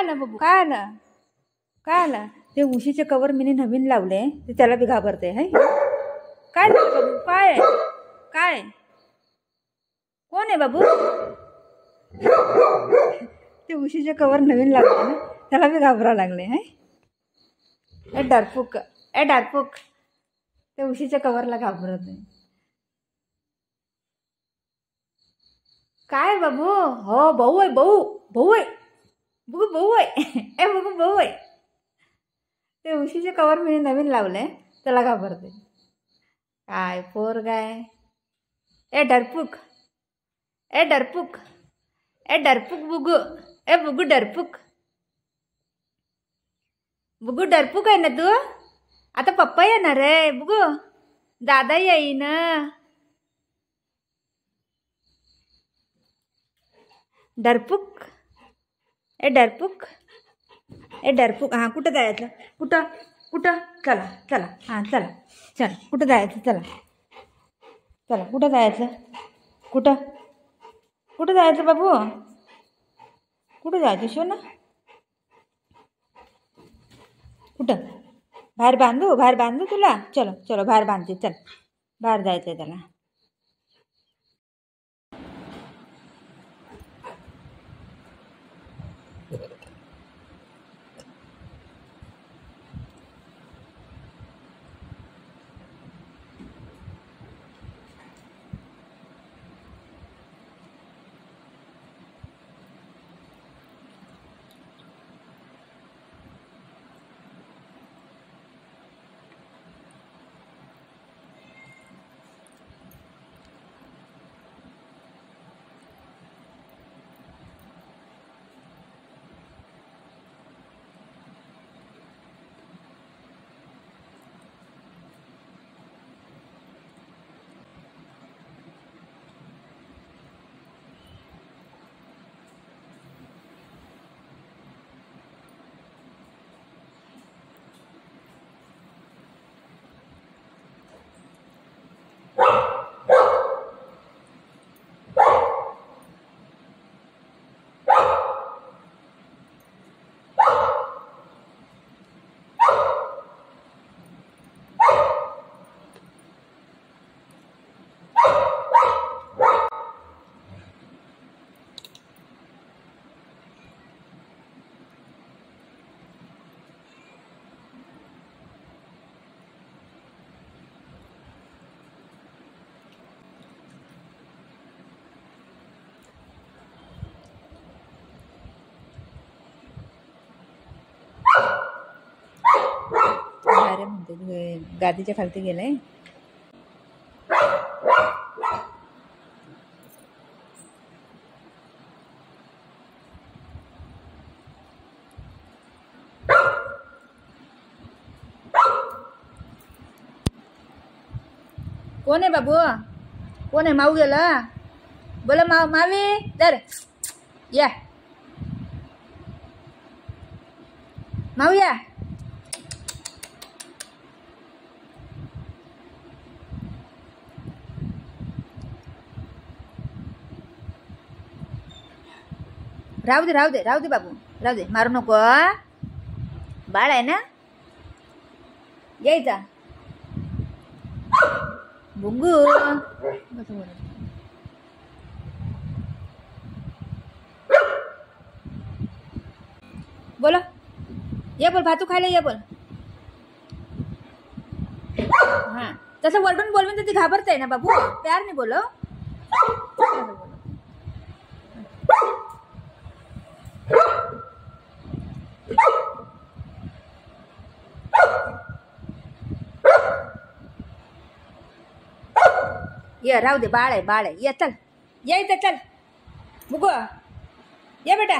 आलं बाबू, काय आलं, काय आलं? ते उशीचे कवर मी नवीन लावले, ते त्याला बी घाबरते. है काय झालं बाबू? काय काय कोण आहे बाबू? ते उशीचे कवर नवीन लावले ना, त्याला बी घाबरा लागले. है ए डरपूक, ए डरपूक, ते उशीच्या कवरला घाबरत नाही. काय बाबू? हो भाऊ आहे, भाऊ भाऊ आहे, बघू भाऊ आहे. ए बघू भाऊ आहे. ते उशीचे कवर मी नवीन लावले, त्याला घाबरते. काय पोर काय? ए डरपूक, ए डरपूक, ए डरपूक बुगू, ए बुगू डरपूक, बुगू डरपूक आहे ना तू? आता पप्पा येणार आहे बुगू, दादा येईन. डरपूक, ए डरपूक, ए डरपूक. हां कुठं जायचं? कुठं कुठं? चला चला, हां चला चला, कुठं जायचं? चला चला, कुठं जायचं? कुठं कुठं जायचं बाबू? कुठं जायचं शोना? कुठं? बाहेर बांधू, बाहेर बांधू तुला? चलो चलो, बाहेर बांधते. चल, बाहेर जायचं आहे त्याला. अरे म्हणते गादीच्या खालती गेलाय. कोण आहे बाबू? कोण आहे? माऊ गेला. बोला माऊ, मावी दर या, माऊ या. राहू दे राहू दे राहू दे बाबू, राहू दे, मारू नको. बाळ आहे ना, यायचा बुंगू. बोलो, ये बोल, भातू खायला ये बोल. हां तसं वरडून बोलवेन तर ती घाबरते ना बाबू, प्यार नाही बोलो. ये राहू दे, बाळ आहे, बाळ आहे. ये चल, ये इथं चल बुगू, ये बेटा.